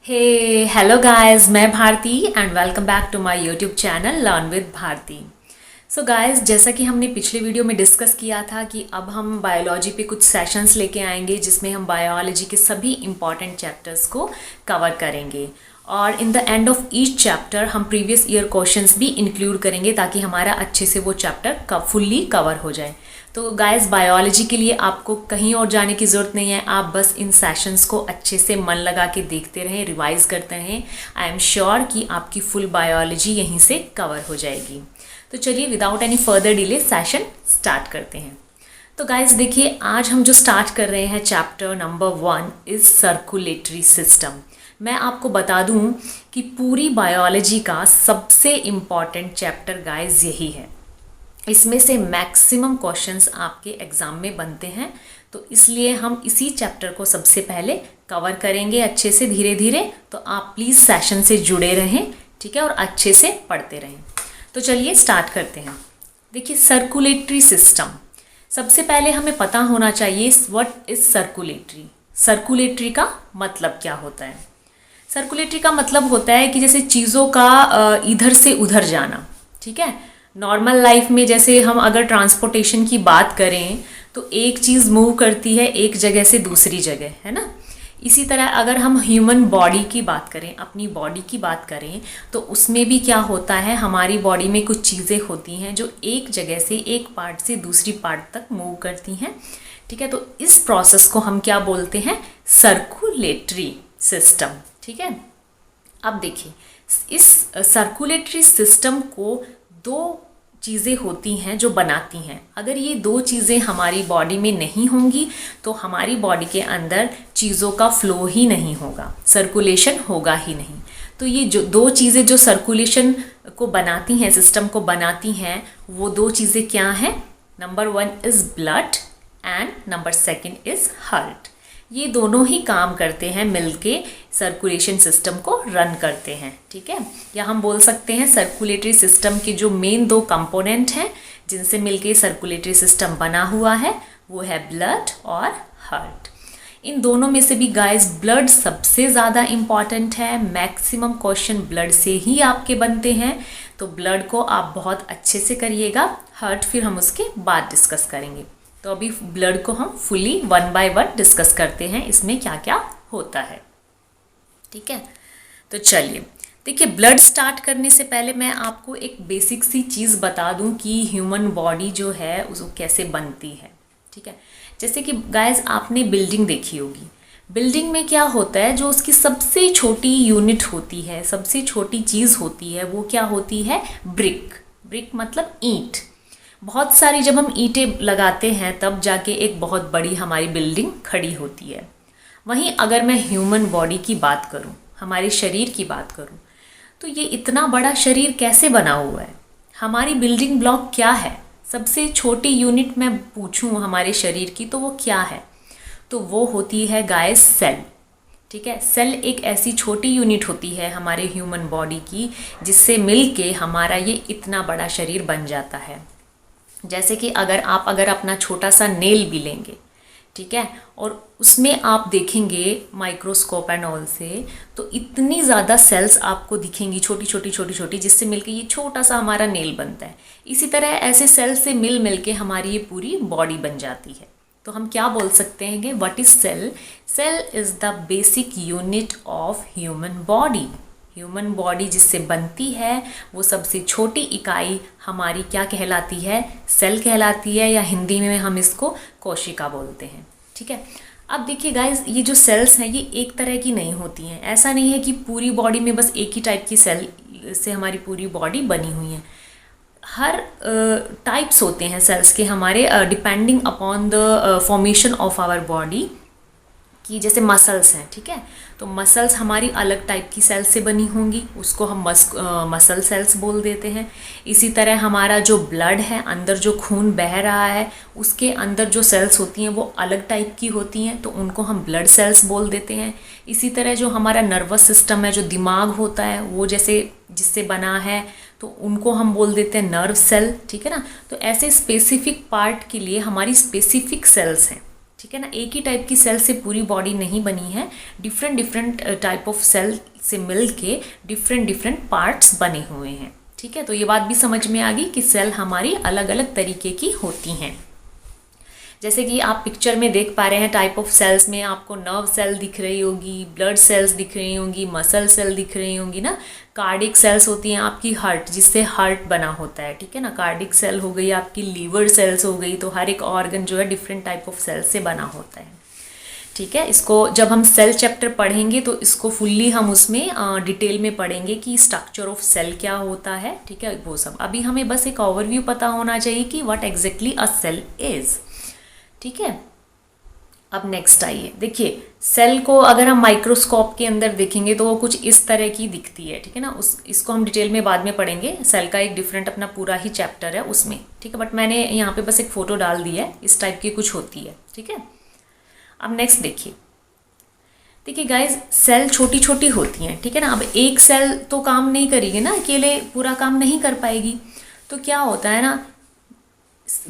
Hello guys, मैं Bharti and welcome back to my YouTube channel learn with Bharti. So guys, जैसा कि हमने पिछले वीडियो में डिस्कस किया था कि अब हम बायोलॉजी पे कुछ सेशंस लेके आएंगे जिसमें हम बायोलॉजी के सभी इंपॉर्टेंट चैप्टर्स को कवर करेंगे और in the end of each chapter हम प्रीवियस ईयर क्वेश्चंस भी इंक्लूड करेंगे ताकि हमारा अच्छे से वो चैप्टर फुल्ली कवर हो जाए। तो गाइस, बायोलॉजी के लिए आपको कहीं और जाने की ज़रूरत नहीं है, आप बस इन सेशंस को अच्छे से मन लगा के देखते रहें, रिवाइज करते रहें। आई एम श्योर कि आपकी फुल बायोलॉजी यहीं से कवर हो जाएगी। तो चलिए without any further delay session start करते हैं। तो गाइस देखिए, आज हम जो स्टार्ट कर रहे हैं chapter number 1 is circulatory system. मैं आपको बता दूं कि पूरी बायोलॉजी का सबसे इम्पॉर्टेंट चैप्टर गाइस यही है। इसमें से मैक्सिमम क्वेश्चंस आपके एग्ज़ाम में बनते हैं, तो इसलिए हम इसी चैप्टर को सबसे पहले कवर करेंगे अच्छे से धीरे धीरे। तो आप प्लीज़ सेशन से जुड़े रहें, ठीक है, और अच्छे से पढ़ते रहें। तो चलिए स्टार्ट करते हैं। देखिए, सर्कुलेटरी सिस्टम, सबसे पहले हमें पता होना चाहिए व्हाट इज़ सर्कुलेटरी। सर्कुलेटरी का मतलब क्या होता है? सर्कुलेटरी का मतलब होता है कि जैसे चीज़ों का इधर से उधर जाना, ठीक है। नॉर्मल लाइफ में जैसे हम अगर ट्रांसपोर्टेशन की बात करें तो एक चीज़ मूव करती है एक जगह से दूसरी जगह, है ना। इसी तरह अगर हम ह्यूमन बॉडी की बात करें, अपनी बॉडी की बात करें, तो उसमें भी क्या होता है, हमारी बॉडी में कुछ चीज़ें होती हैं जो एक जगह से एक पार्ट से दूसरी पार्ट तक मूव करती हैं, ठीक है। तो इस प्रोसेस को हम क्या बोलते हैं? सर्कुलेटरी सिस्टम, ठीक है। अब देखिए, इस सर्कुलेटरी सिस्टम को दो चीज़ें होती हैं जो बनाती हैं। अगर ये दो चीज़ें हमारी बॉडी में नहीं होंगी तो हमारी बॉडी के अंदर चीज़ों का फ्लो ही नहीं होगा, सर्कुलेशन होगा ही नहीं। तो ये जो दो चीज़ें जो सर्कुलेशन को बनाती हैं, सिस्टम को बनाती हैं, वो दो चीज़ें क्या हैं? Number 1 is blood and number 2 is heart. ये दोनों ही काम करते हैं, मिलके सर्कुलेशन सिस्टम को रन करते हैं, ठीक है। या हम बोल सकते हैं सर्कुलेटरी सिस्टम के जो मेन दो कंपोनेंट हैं जिनसे मिलके सर्कुलेटरी सिस्टम बना हुआ है, वो है ब्लड और हार्ट। इन दोनों में से भी गाइस ब्लड सबसे ज़्यादा इम्पॉर्टेंट है। मैक्सिमम क्वेश्चन ब्लड से ही आपके बनते हैं, तो ब्लड को आप बहुत अच्छे से करिएगा। हार्ट फिर हम उसके बाद डिस्कस करेंगे। तो अभी ब्लड को हम फुली 1 बाय 1 डिस्कस करते हैं, इसमें क्या क्या होता है, ठीक है। तो चलिए देखिए, ब्लड स्टार्ट करने से पहले मैं आपको एक बेसिक सी चीज़ बता दूं कि ह्यूमन बॉडी जो है उसको कैसे बनती है, ठीक है। जैसे कि गाइस, आपने बिल्डिंग देखी होगी। बिल्डिंग में क्या होता है, जो उसकी सबसे छोटी यूनिट होती है, सबसे छोटी चीज़ होती है, वो क्या होती है? ब्रिक। ब्रिक मतलब ईंट। बहुत सारी जब हम ईंटें लगाते हैं तब जाके एक बहुत बड़ी हमारी बिल्डिंग खड़ी होती है। वहीं अगर मैं ह्यूमन बॉडी की बात करूं, हमारे शरीर की बात करूं, तो ये इतना बड़ा शरीर कैसे बना हुआ है? हमारी बिल्डिंग ब्लॉक क्या है? सबसे छोटी यूनिट मैं पूछूं हमारे शरीर की तो वो क्या है? तो वो होती है गाइस सेल, ठीक है। सेल एक ऐसी छोटी यूनिट होती है हमारे ह्यूमन बॉडी की जिससे मिलके हमारा ये इतना बड़ा शरीर बन जाता है। जैसे कि अगर अपना छोटा सा नेल भी लेंगे, ठीक है, और उसमें आप देखेंगे माइक्रोस्कोप एंड ऑल से, तो इतनी ज़्यादा सेल्स आपको दिखेंगी छोटी छोटी छोटी छोटी, जिससे मिलके ये छोटा सा हमारा नेल बनता है। इसी तरह ऐसे सेल्स से मिल के हमारी ये पूरी बॉडी बन जाती है। तो हम क्या बोल सकते हैं कि what is cell? Cell is the basic unit of human body. Human body जिससे बनती है वो सबसे छोटी इकाई हमारी क्या कहलाती है? सेल कहलाती है, या हिंदी में हम इसको कोशिका बोलते हैं, ठीक है। अब देखिए गाइस, ये जो सेल्स हैं ये एक तरह की नहीं होती हैं। ऐसा नहीं है कि पूरी बॉडी में बस एक ही टाइप की सेल से हमारी पूरी बॉडी बनी हुई है। हर टाइप्स होते हैं सेल्स के हमारे, depending upon the formation of our body. कि जैसे मसल्स हैं, ठीक है, तो मसल्स हमारी अलग टाइप की सेल्स से बनी होंगी, उसको हम मसल सेल्स बोल देते हैं। इसी तरह हमारा जो ब्लड है, अंदर जो खून बह रहा है, उसके अंदर जो सेल्स होती हैं वो अलग टाइप की होती हैं, तो उनको हम ब्लड सेल्स बोल देते हैं। इसी तरह जो हमारा नर्वस सिस्टम है, जो दिमाग होता है, वो जैसे जिससे बना है, तो उनको हम बोल देते हैं नर्व सेल, ठीक है ना। तो ऐसे स्पेसिफिक पार्ट के लिए हमारी स्पेसिफिक सेल्स हैं, ठीक है ना। एक ही टाइप की सेल से पूरी बॉडी नहीं बनी है, different different type of cell से मिल के डिफरेंट डिफरेंट पार्ट्स बने हुए हैं। ठीक है, तो ये बात भी समझ में आ गई कि सेल हमारी अलग अलग तरीके की होती हैं। जैसे कि आप पिक्चर में देख पा रहे हैं, टाइप ऑफ सेल्स में आपको नर्व सेल दिख रही होगी, ब्लड सेल्स दिख रही होंगी, मसल सेल दिख रही होंगी ना, कार्डिक सेल्स होती हैं आपकी हार्ट, जिससे हार्ट बना होता है। ठीक है ना, कार्डिक सेल हो गई आपकी, लीवर सेल्स हो गई। तो हर एक ऑर्गन जो है डिफरेंट टाइप ऑफ सेल से बना होता है। ठीक है, इसको जब हम सेल चैप्टर पढ़ेंगे तो इसको फुल्ली हम उसमें डिटेल में पढ़ेंगे कि स्ट्रक्चर ऑफ सेल क्या होता है। ठीक है, वो सब अभी हमें बस एक ओवरव्यू पता होना चाहिए कि what exactly a cell is. ठीक है, अब नेक्स्ट आइए, देखिए सेल को अगर हम माइक्रोस्कोप के अंदर देखेंगे तो वो कुछ इस तरह की दिखती है। ठीक है ना, इसको हम डिटेल में बाद में पढ़ेंगे, सेल का एक डिफरेंट अपना पूरा ही चैप्टर है उसमें। ठीक है, बट मैंने यहाँ पे बस एक फ़ोटो डाल दी है, इस टाइप की कुछ होती है। ठीक है, अब नेक्स्ट देखिए गाइज, सेल छोटी छोटी होती हैं। ठीक है ना, अब एक सेल तो काम नहीं करेगी ना, अकेले पूरा काम नहीं कर पाएगी। तो क्या होता है ना,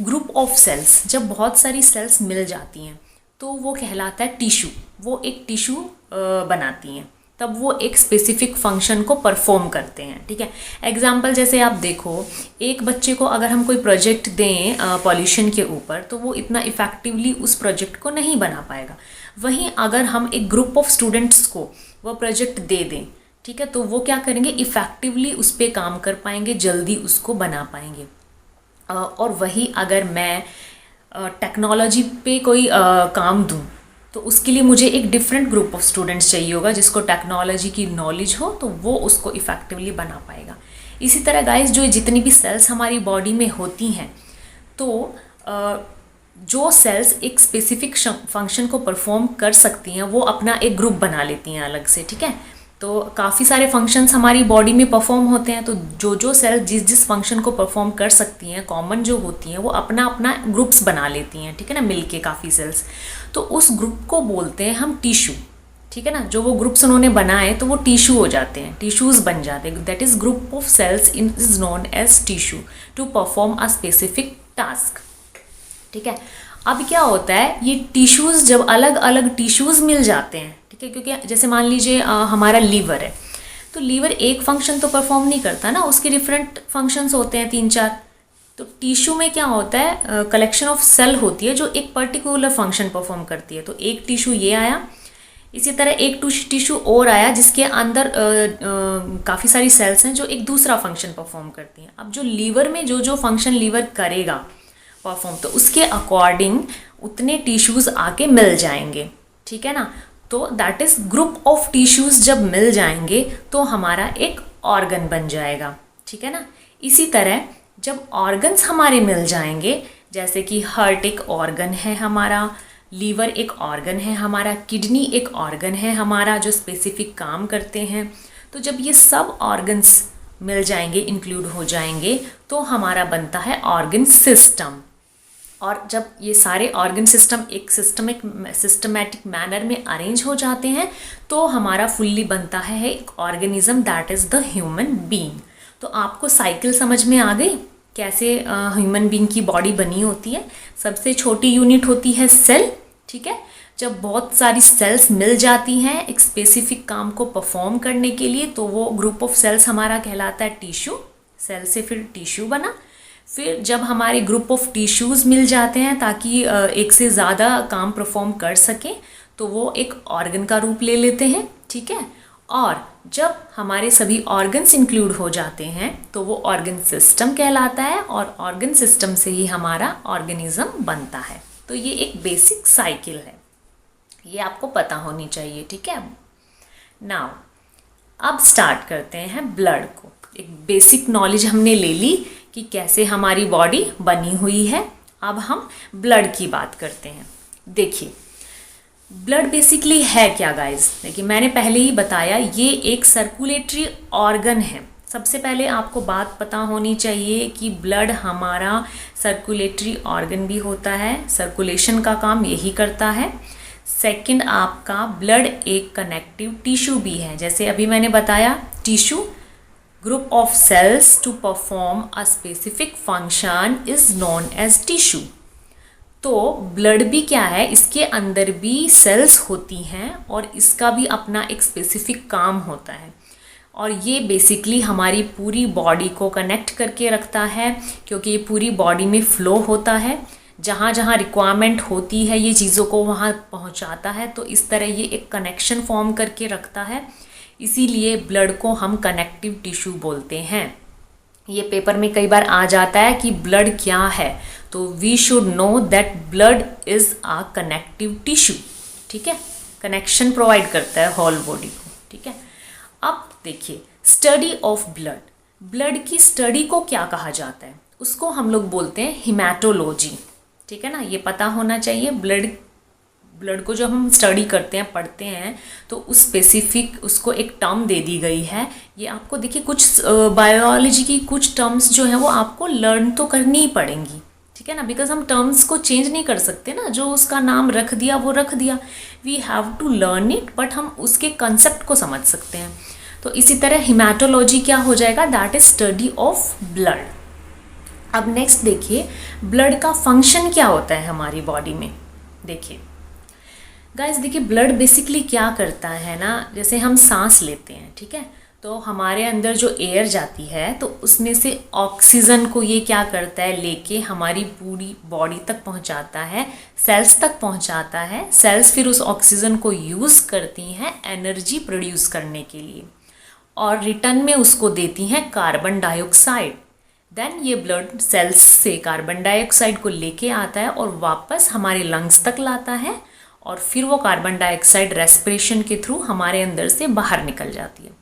ग्रुप ऑफ सेल्स, जब बहुत सारी सेल्स मिल जाती हैं तो वो कहलाता है टिश्यू। वो एक टिश्यू बनाती हैं, तब वो एक स्पेसिफिक फंक्शन को परफॉर्म करते हैं। ठीक है, एग्जाम्पल जैसे आप देखो, एक बच्चे को अगर हम कोई प्रोजेक्ट दें पॉल्यूशन के ऊपर, तो वो इतना इफ़ेक्टिवली उस प्रोजेक्ट को नहीं बना पाएगा। वहीं अगर हम एक ग्रुप ऑफ स्टूडेंट्स को वो प्रोजेक्ट दे दें, ठीक है, तो वो क्या करेंगे, इफ़ेक्टिवली उस पर काम कर पाएंगे, जल्दी उसको बना पाएंगे। और वही अगर मैं टेक्नोलॉजी पे कोई काम दूं, तो उसके लिए मुझे एक डिफरेंट ग्रुप ऑफ स्टूडेंट्स चाहिए होगा जिसको टेक्नोलॉजी की नॉलेज हो, तो वो उसको इफ़ेक्टिवली बना पाएगा। इसी तरह गाइस, जो जितनी भी सेल्स हमारी बॉडी में होती हैं, तो जो सेल्स एक स्पेसिफिक फंक्शन को परफॉर्म कर सकती हैं, वो अपना एक ग्रुप बना लेती हैं अलग से। ठीक है, तो काफ़ी सारे फंक्शंस हमारी बॉडी में परफॉर्म होते हैं, तो जो सेल जिस फंक्शन को परफॉर्म कर सकती हैं, कॉमन जो होती हैं, वो अपना अपना ग्रुप्स बना लेती हैं। ठीक है ना, मिलके काफ़ी सेल्स, तो उस ग्रुप को बोलते हैं हम टिश्यू। ठीक है ना, जो वो ग्रुप्स उन्होंने बनाए तो वो टिश्यू हो जाते हैं, टिश्यूज़ बन जाते हैं। That is group of cells is known as tissue to perform a specific task. ठीक है, अब क्या होता है, ये टिश्यूज़ जब अलग अलग टिश्यूज़ मिल जाते हैं, ठीक है, क्योंकि जैसे मान लीजिए हमारा लीवर है, तो लीवर एक फंक्शन तो परफॉर्म नहीं करता ना, उसके डिफरेंट फंक्शंस होते हैं 3-4। तो टिश्यू में क्या होता है, कलेक्शन ऑफ सेल होती है जो एक पर्टिकुलर फंक्शन परफॉर्म करती है। तो एक टिश्यू ये आया, इसी तरह एक टिश्यू और आया जिसके अंदर काफ़ी सारी सेल्स हैं जो एक दूसरा फंक्शन परफॉर्म करती हैं। अब जो लीवर में जो फंक्शन लीवर करेगा परफॉर्म, तो उसके अकॉर्डिंग उतने टिश्यूज़ आके मिल जाएंगे। ठीक है ना, तो that is group of tissues जब मिल जाएंगे तो हमारा एक ऑर्गन बन जाएगा। ठीक है ना, इसी तरह जब ऑर्गन्स हमारे मिल जाएंगे, जैसे कि हार्ट एक ऑर्गन है हमारा, लीवर एक ऑर्गन है हमारा, किडनी एक ऑर्गन है हमारा जो स्पेसिफिक काम करते हैं, तो जब ये सब ऑर्गन्स मिल जाएंगे, इंक्लूड हो जाएंगे, तो हमारा बनता है ऑर्गन सिस्टम। और जब ये सारे ऑर्गन सिस्टम एक सिस्टमैटिक मैनर में अरेंज हो जाते हैं, तो हमारा फुल्ली बनता है एक organism, that is the human being. तो आपको साइकिल समझ में आ गई कैसे ह्यूमन बीइंग की बॉडी बनी होती है। सबसे छोटी यूनिट होती है सेल। ठीक है, जब बहुत सारी सेल्स मिल जाती हैं एक स्पेसिफिक काम को परफॉर्म करने के लिए, तो वो ग्रुप ऑफ सेल्स हमारा कहलाता है टिश्यू। सेल से फिर टिश्यू बना, फिर जब हमारे ग्रुप ऑफ टिश्यूज़ मिल जाते हैं ताकि एक से ज़्यादा काम परफॉर्म कर सकें, तो वो एक ऑर्गन का रूप ले लेते हैं। ठीक है, और जब हमारे सभी ऑर्गन्स इंक्लूड हो जाते हैं तो वो ऑर्गन सिस्टम कहलाता है, और ऑर्गन सिस्टम से ही हमारा ऑर्गेनिज्म बनता है। तो ये एक बेसिक साइकिल है, ये आपको पता होनी चाहिए। ठीक है, नाउ अब स्टार्ट करते हैं ब्लड को। एक बेसिक नॉलेज हमने ले ली कि कैसे हमारी बॉडी बनी हुई है। अब हम ब्लड की बात करते हैं। देखिए, ब्लड बेसिकली है क्या गाइस? देखिए, मैंने पहले ही बताया, ये एक सर्कुलेटरी ऑर्गन है। सबसे पहले आपको बात पता होनी चाहिए कि ब्लड हमारा सर्कुलेटरी ऑर्गन भी होता है, सर्कुलेशन का काम यही करता है। सेकंड, आपका ब्लड एक कनेक्टिव टिश्यू भी है। जैसे अभी मैंने बताया, tissue group of cells to perform a specific function is known as tissue. तो ब्लड भी क्या है, इसके अंदर भी सेल्स होती हैं और इसका भी अपना एक स्पेसिफिक काम होता है और ये बेसिकली हमारी पूरी बॉडी को कनेक्ट करके रखता है, क्योंकि ये पूरी बॉडी में फ़्लो होता है, जहाँ जहाँ रिक्वायरमेंट होती है ये चीज़ों को वहाँ पहुँचाता है। तो इस तरह ये एक कनेक्शन फॉर्म करके रखता है, इसीलिए ब्लड को हम कनेक्टिव टिश्यू बोलते हैं। ये पेपर में कई बार आ जाता है कि ब्लड क्या है, तो we should know that blood is a connective tissue. ठीक है, कनेक्शन प्रोवाइड करता है होल बॉडी को। ठीक है, अब देखिए स्टडी ऑफ ब्लड, ब्लड की स्टडी को क्या कहा जाता है, उसको हम लोग बोलते हैं हिमैटोलॉजी। ठीक है ना, ये पता होना चाहिए। ब्लड को जब हम स्टडी करते हैं, पढ़ते हैं, तो उस स्पेसिफिक उसको एक टर्म दे दी गई है। ये आपको देखिए कुछ बायोलॉजी की कुछ टर्म्स जो हैं वो आपको लर्न तो करनी ही पड़ेंगी। ठीक है ना, बिकॉज हम टर्म्स को चेंज नहीं कर सकते ना, जो उसका नाम रख दिया वो रख दिया, we have to learn it, but हम उसके कंसेप्ट को समझ सकते हैं। तो इसी तरह हिमैटोलॉजी क्या हो जाएगा, that is study of blood. अब नेक्स्ट देखिए ब्लड का फंक्शन क्या होता है हमारी बॉडी में। देखिए गाइस, देखिए ब्लड बेसिकली क्या करता है ना, जैसे हम सांस लेते हैं, ठीक है, तो हमारे अंदर जो एयर जाती है तो उसमें से ऑक्सीजन को ये क्या करता है, लेके हमारी पूरी बॉडी तक पहुंचाता है, सेल्स तक पहुंचाता है। सेल्स फिर उस ऑक्सीजन को यूज़ करती हैं एनर्जी प्रोड्यूस करने के लिए और रिटर्न में उसको देती हैं कार्बन डाइऑक्साइड। देन ये ब्लड सेल्स से कार्बन डाइऑक्साइड को लेके आता है और वापस हमारे लंग्स तक लाता है और फिर वो कार्बन डाइऑक्साइड रेस्पिरेशन के थ्रू हमारे अंदर से बाहर निकल जाती है।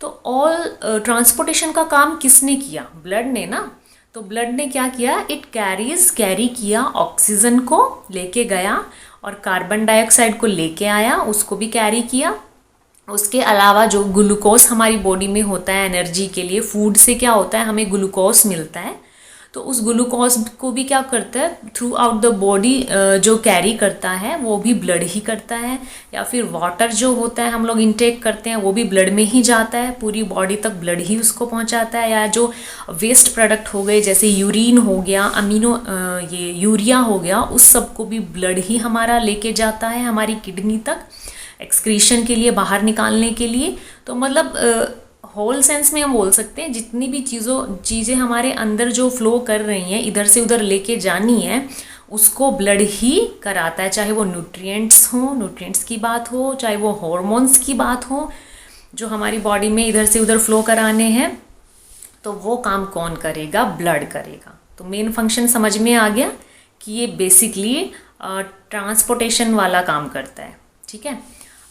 तो ऑल ट्रांसपोर्टेशन का काम किसने किया, ब्लड ने ना। तो ब्लड ने क्या किया, इट कैरी किया, ऑक्सीजन को लेके गया और कार्बन डाइऑक्साइड को लेके आया, उसको भी कैरी किया। उसके अलावा जो ग्लूकोज हमारी बॉडी में होता है एनर्जी के लिए, फूड से क्या होता है, हमें ग्लूकोज मिलता है, तो उस ग्लूकोज को भी क्या करता है, थ्रू आउट द बॉडी जो कैरी करता है वो भी ब्लड ही करता है। या फिर वाटर जो होता है हम लोग इंटेक करते हैं वो भी ब्लड में ही जाता है, पूरी बॉडी तक ब्लड ही उसको पहुंचाता है। या जो वेस्ट प्रोडक्ट हो गए जैसे यूरिन हो गया, ये यूरिया हो गया, उस सब को भी ब्लड ही हमारा लेके जाता है हमारी किडनी तक एक्सक्रीशन के लिए, बाहर निकालने के लिए। तो मतलब होल सेंस में हम बोल सकते हैं जितनी भी चीज़ें हमारे अंदर जो फ्लो कर रही हैं, इधर से उधर लेके जानी है, उसको ब्लड ही कराता है। चाहे वो न्यूट्रिएंट्स की बात हो, चाहे वो हॉर्मोन्स की बात हो जो हमारी बॉडी में इधर से उधर फ्लो कराने हैं, तो वो काम कौन करेगा, ब्लड करेगा। तो मेन फंक्शन समझ में आ गया कि ये बेसिकली ट्रांसपोर्टेशन वाला काम करता है। ठीक है,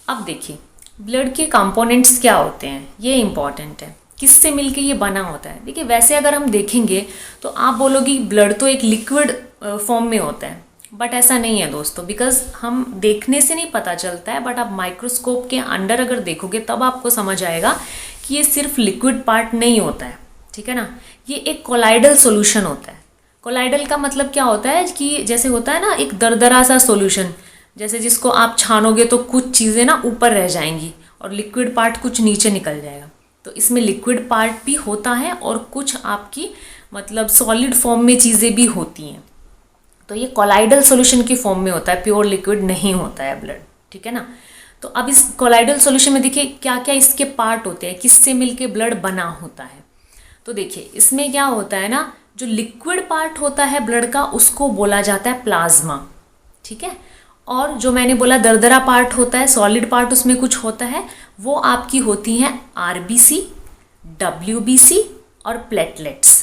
अब देखिए ब्लड के कंपोनेंट्स क्या होते हैं, ये इम्पॉर्टेंट है, किससे मिलके ये बना होता है। देखिए वैसे अगर हम देखेंगे तो आप बोलोगे ब्लड तो एक लिक्विड फॉर्म में होता है, बट ऐसा नहीं है दोस्तों, बिकॉज हम देखने से नहीं पता चलता है, बट आप माइक्रोस्कोप के अंडर अगर देखोगे तब आपको समझ आएगा कि ये सिर्फ लिक्विड पार्ट नहीं होता है। ठीक है ना, ये एक कोलाइडल सोल्यूशन होता है। कोलाइडल का मतलब क्या होता है कि जैसे होता है ना एक दरदरा सा सोल्यूशन, जैसे जिसको आप छानोगे तो कुछ चीज़ें ना ऊपर रह जाएंगी और लिक्विड पार्ट कुछ नीचे निकल जाएगा। तो इसमें लिक्विड पार्ट भी होता है और कुछ आपकी मतलब सॉलिड फॉर्म में चीज़ें भी होती हैं। तो ये कोलाइडल सॉल्यूशन की फॉर्म में होता है, प्योर लिक्विड नहीं होता है ब्लड। ठीक है ना, तो अब इस कोलाइडल सॉल्यूशन में देखिए क्या क्या इसके पार्ट होते हैं, किससे मिलके ब्लड बना होता है। तो देखिए इसमें क्या होता है ना, जो लिक्विड पार्ट होता है ब्लड का उसको बोला जाता है प्लाज्मा। ठीक है, और जो मैंने बोला दरदरा पार्ट होता है, सॉलिड पार्ट उसमें कुछ होता है, वो आपकी होती हैं आरबीसी, डब्ल्यूबीसी और platelets,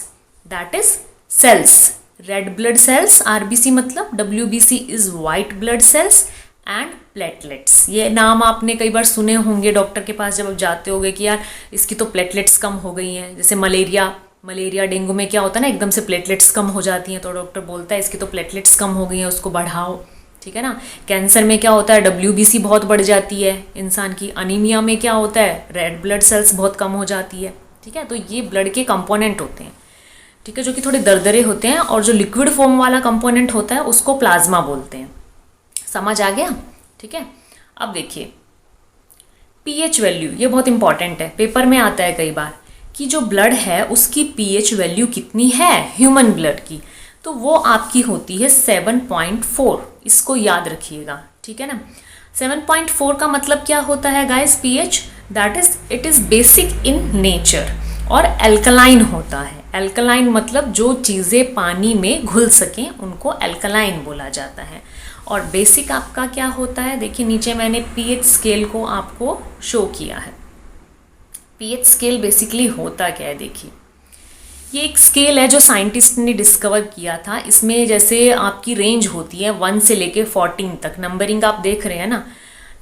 that is cells, red blood cells. RBC मतलब, WBC is white blood cells and platelets. ये नाम आपने कई बार सुने होंगे डॉक्टर के पास जब आप जाते होंगे कि यार इसकी तो प्लेटलेट्स कम हो गई हैं। जैसे मलेरिया डेंगू में क्या होता है ना, एकदम से प्लेटलेट्स कम हो जाती हैं, तो डॉक्टर बोलता है इसकी तो प्लेटलेट्स कम हो गई हैं, उसको बढ़ाओ। ठीक है ना, कैंसर में क्या होता है, डब्ल्यूबीसी बहुत बढ़ जाती है इंसान की। अनीमिया में क्या होता है, रेड ब्लड सेल्स बहुत कम हो जाती है। ठीक है, तो ये ब्लड के कंपोनेंट होते हैं। ठीक है, जो कि थोड़े दरदरे होते हैं, और जो लिक्विड फॉर्म वाला कंपोनेंट होता है उसको प्लाज्मा बोलते हैं। समझ आ गया। ठीक है, अब देखिए पीएच वैल्यू, ये बहुत इंपॉर्टेंट है, पेपर में आता है कई बार कि जो ब्लड है उसकी पीएच वैल्यू कितनी है ह्यूमन ब्लड की। तो वो आपकी होती है 7.4। इसको याद रखिएगा, ठीक है ना। 7.4 का मतलब क्या होता है guys? PH, that is it is basic in nature और एल्कलाइन होता है। एल्कलाइन मतलब जो चीज़ें पानी में घुल सकें उनको एल्कलाइन बोला जाता है। और बेसिक आपका क्या होता है? देखिए नीचे मैंने पीएच स्केल को आपको शो किया है। पीएच स्केल बेसिकली होता क्या है? देखिए, ये एक स्केल है जो साइंटिस्ट ने डिस्कवर किया था। इसमें जैसे आपकी रेंज होती है 1 से लेके 14 तक, नंबरिंग आप देख रहे हैं ना,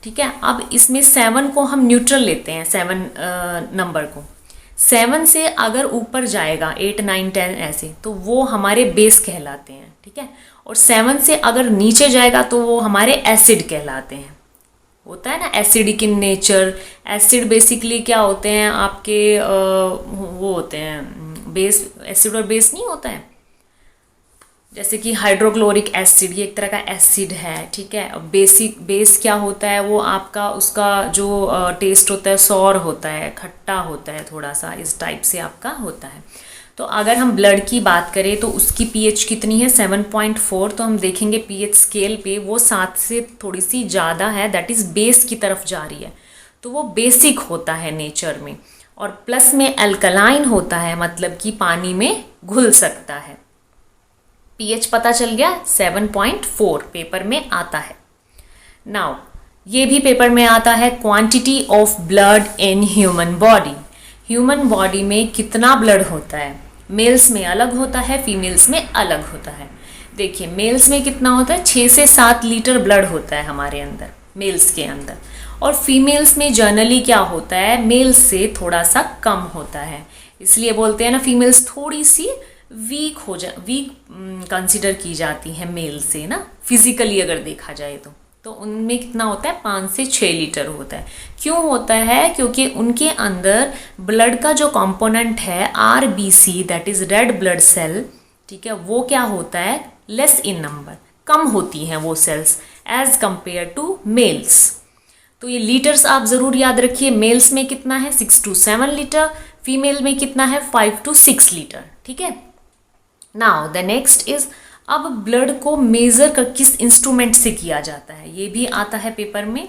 ठीक है। अब इसमें 7 को हम न्यूट्रल लेते हैं, 7 नंबर को। 7 से अगर ऊपर जाएगा 8, 9, 10 ऐसे, तो वो हमारे बेस कहलाते हैं, ठीक है। और 7 से अगर नीचे जाएगा तो वो हमारे एसिड कहलाते हैं। होता है ना acidic in nature. Acid basically क्या होते हैं आपके वो होते हैं बेस, एसिड और बेस नहीं होता है। जैसे कि हाइड्रोक्लोरिक एसिड, ये एक तरह का एसिड है, ठीक है। अब बेस क्या होता है? वो आपका उसका जो टेस्ट होता है सॉर होता है, खट्टा होता है थोड़ा सा, इस टाइप से आपका होता है। तो अगर हम ब्लड की बात करें तो उसकी पीएच कितनी है? 7.4। तो हम देखेंगे पीएच स्केल पे वो 7 से थोड़ी सी ज़्यादा है, दैट इज़ बेस की तरफ जा रही है, तो वो बेसिक होता है नेचर में। और प्लस में अल्कलाइन होता है, मतलब कि पानी में घुल सकता है। पीएच पता चल गया, 7.4 पेपर में आता है। नाउ ये भी पेपर में आता है, quantity of blood in human body. Human body में कितना ब्लड होता है? मेल्स में अलग होता है, फीमेल्स में अलग होता है। देखिए मेल्स में कितना होता है? 6 से 7 लीटर ब्लड होता है हमारे अंदर, मेल्स के अंदर। और फीमेल्स में जनरली क्या होता है? मेल्स से थोड़ा सा कम होता है। इसलिए बोलते हैं ना फीमेल्स थोड़ी सी वीक कंसिडर की जाती है मेल से ना, फिजिकली अगर देखा जाए तो उनमें कितना होता है? 5 से 6 लीटर होता है। क्यों होता है? क्योंकि उनके अंदर ब्लड का जो कंपोनेंट है RBC, that is red blood cell, ठीक है, वो क्या होता है? लेस इन नंबर, कम होती हैं वो cells as compare to males. तो ये लीटर्स आप ज़रूर याद रखिए। मेल्स में कितना है? 6 to 7 लीटर, फीमेल में कितना है? 5 to 6 लीटर, ठीक है। नाउ द नेक्स्ट इज, अब ब्लड को मेज़र कर किस इंस्ट्रूमेंट से किया जाता है? ये भी आता है पेपर में।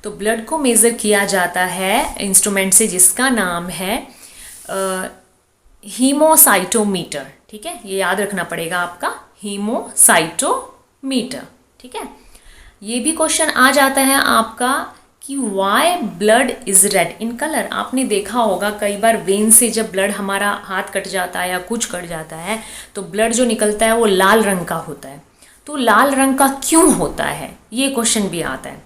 तो ब्लड को मेज़र किया जाता है इंस्ट्रूमेंट से जिसका नाम है हीमोसाइटोमीटर, ठीक है। ये याद रखना पड़ेगा आपका, हीमोसाइटोमीटर, ठीक है। ये भी क्वेश्चन आ जाता है आपका कि why blood is red in colour. आपने देखा होगा कई बार वेन से जब ब्लड हमारा हाथ कट जाता है या कुछ कट जाता है तो ब्लड जो निकलता है वो लाल रंग का होता है। तो लाल रंग का क्यों होता है? ये क्वेश्चन भी आता है।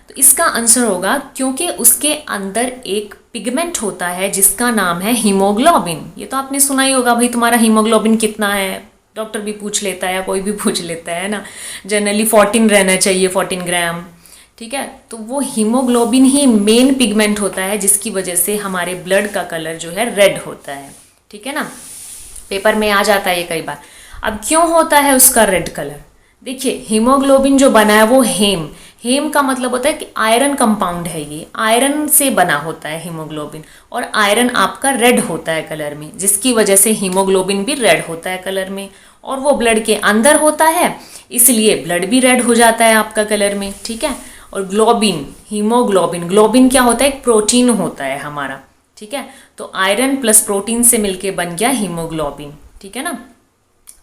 तो इसका आंसर होगा क्योंकि उसके अंदर एक पिगमेंट होता है जिसका नाम है हीमोग्लोबिन। ये तो आपने सुना ही होगा, भाई तुम्हारा हीमोग्लोबिन कितना है? डॉक्टर भी पूछ लेता है या कोई भी पूछ लेता है ना। जनरली 14 रहना चाहिए, 14 ग्राम, ठीक है। तो वो हीमोग्लोबिन ही मेन पिगमेंट होता है जिसकी वजह से हमारे ब्लड का कलर जो है रेड होता है, ठीक है ना। पेपर में आ जाता है ये कई बार। अब क्यों होता है उसका रेड कलर? देखिए हीमोग्लोबिन जो बना है वो हेम का मतलब होता है कि आयरन कंपाउंड है, ये आयरन से बना होता है हीमोग्लोबिन, और आयरन आपका रेड होता है कलर में, जिसकी वजह से हीमोग्लोबिन भी रेड होता है कलर में। और वो ब्लड के अंदर होता है इसलिए ब्लड भी रेड हो जाता है आपका कलर में, ठीक है। और ग्लोबिन, हीमोग्लोबिन, ग्लोबिन क्या होता है? एक प्रोटीन होता है हमारा, ठीक है। तो आयरन प्लस प्रोटीन से मिलके बन गया हीमोग्लोबिन, ठीक है ना,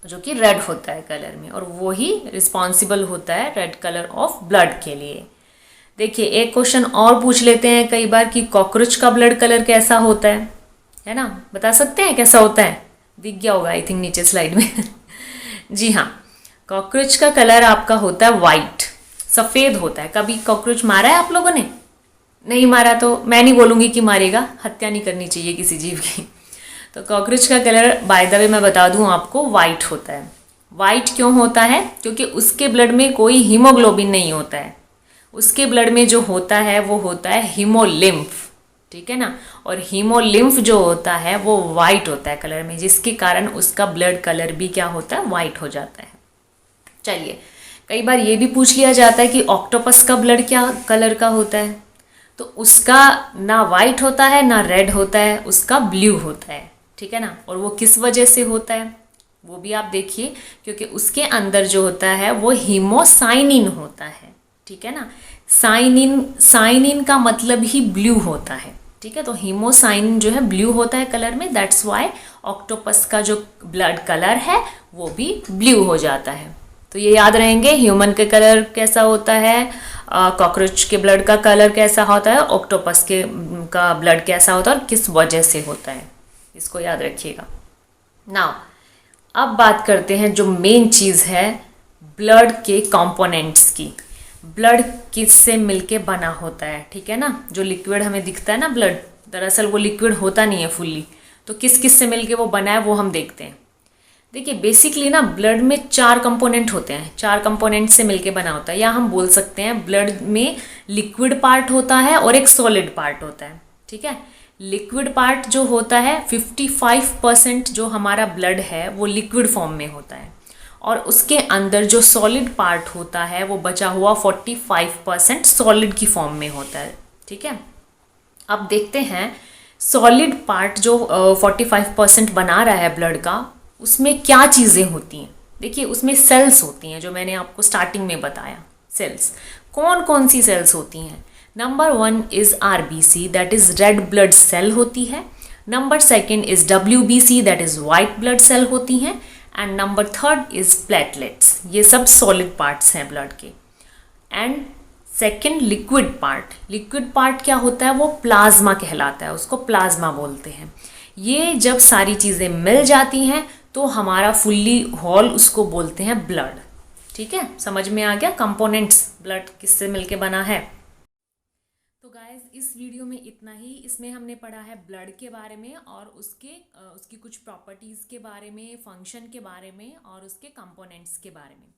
जो कि रेड होता है कलर में, और वो ही रिस्पॉन्सिबल होता है रेड कलर ऑफ ब्लड के लिए। देखिए एक क्वेश्चन और पूछ लेते हैं कई बार कि कॉकरोच का ब्लड कलर कैसा होता है ना, बता सकते हैं कैसा होता है? दिख गया होगा आई थिंक नीचे स्लाइड में। जी हाँ, कॉकरोच का कलर आपका होता है वाइट, सफ़ेद होता है। कभी कॉकरोच मारा है आप लोगों ने? नहीं मारा तो मैं नहीं बोलूँगी कि मारेगा, हत्या नहीं करनी चाहिए किसी जीव की। तो कॉकरोच का कलर बाय द वे मैं बता दूं आपको, वाइट होता है। वाइट क्यों होता है? क्योंकि उसके ब्लड में कोई हीमोग्लोबिन नहीं होता है। उसके ब्लड में जो होता है वो होता है हीमोलिम्फ, ठीक है ना। और हीमोलिम्फ जो होता है वो वाइट होता है कलर में, जिसके कारण उसका ब्लड कलर भी क्या होता है? वाइट हो जाता है। चलिए, कई बार ये भी पूछ लिया जाता है कि ऑक्टोपस का ब्लड क्या कलर का होता है? तो उसका ना वाइट होता है ना रेड होता है, उसका ब्लू होता है, ठीक है ना। और वो किस वजह से होता है? वो भी आप देखिए, क्योंकि उसके अंदर जो होता है वो हीमोसाइनिन होता है, ठीक है ना। साइनिन का मतलब ही ब्लू होता है, ठीक है। तो हीमोसाइनिन जो है ब्लू होता है कलर में, दैट्स वाई ऑक्टोपस का जो ब्लड कलर है वो भी ब्लू हो जाता है। तो ये याद रहेंगे, ह्यूमन के कलर कैसा होता है, कॉकरोच के ब्लड का कलर कैसा होता है, ऑक्टोपस के का ब्लड कैसा होता है और किस वजह से होता है, इसको याद रखिएगा। नाउ अब बात करते हैं जो मेन चीज़ है ब्लड के कंपोनेंट्स की। ब्लड किससे मिलके बना होता है, ठीक है ना। जो लिक्विड हमें दिखता है ना ब्लड, दरअसल वो लिक्विड होता नहीं है फुल्ली। तो किस किस से मिलके वो बना है वो हम देखते हैं। देखिए बेसिकली ना ब्लड में 4 कंपोनेंट होते हैं, 4 कंपोनेंट से मिलके बना होता है, या हम बोल सकते हैं ब्लड में लिक्विड पार्ट होता है और एक सॉलिड पार्ट होता है, ठीक है। लिक्विड पार्ट जो होता है 55% जो हमारा ब्लड है वो लिक्विड फॉर्म में होता है, और उसके अंदर जो सॉलिड पार्ट होता है वो बचा हुआ 45% सॉलिड की फॉर्म में होता है, ठीक है। अब देखते हैं सॉलिड पार्ट जो 45% बना रहा है ब्लड का, उसमें क्या चीज़ें होती हैं। देखिए उसमें सेल्स होती हैं, जो मैंने आपको स्टार्टिंग में बताया। सेल्स कौन कौन सी सेल्स होती हैं। Number 1 is RBC, that is red blood cell होती है। Number 2 is WBC, that is white blood cell होती हैं। And number 3 is platelets. ये सब सॉलिड पार्ट्स हैं ब्लड के। And second liquid part, liquid part क्या होता है, वो प्लाज्मा कहलाता है, उसको प्लाज्मा बोलते हैं। ये जब सारी चीज़ें मिल जाती हैं तो हमारा फुल्ली होल उसको बोलते हैं ब्लड, ठीक है। समझ में आ गया कंपोनेंट्स ब्लड किससे मिलके बना है। तो गाइस इस वीडियो में इतना ही। इसमें हमने पढ़ा है ब्लड के बारे में और उसकी कुछ प्रॉपर्टीज़ के बारे में, फंक्शन के बारे में और उसके कंपोनेंट्स के बारे में।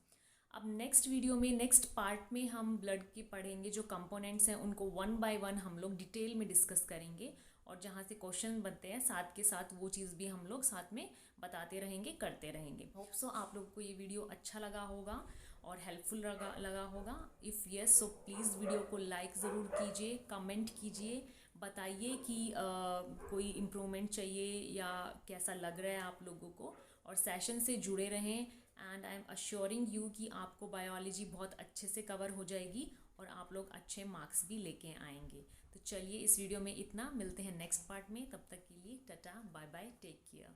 अब नेक्स्ट वीडियो में, नेक्स्ट पार्ट में हम ब्लड के पढ़ेंगे, जो कंपोनेंट्स हैं उनको 1 बाय 1 हम लोग डिटेल में डिस्कस करेंगे, और जहाँ से क्वेश्चन बनते हैं साथ के साथ वो चीज़ भी हम लोग साथ में बताते रहेंगे, करते रहेंगे। होप सो आप लोगों को ये वीडियो अच्छा लगा होगा और हेल्पफुल लगा होगा। If yes so please video को लाइक ज़रूर कीजिए, कमेंट कीजिए, बताइए कि कोई इम्प्रूवमेंट चाहिए या कैसा लग रहा है आप लोगों को, और सेशन से जुड़े रहें। And I am assuring you कि आपको बायोलॉजी बहुत अच्छे से कवर हो जाएगी और आप लोग अच्छे मार्क्स भी लेके आएंगे। तो चलिए इस वीडियो में इतना, मिलते हैं नेक्स्ट पार्ट में। तब तक के लिए tata bye bye, take care.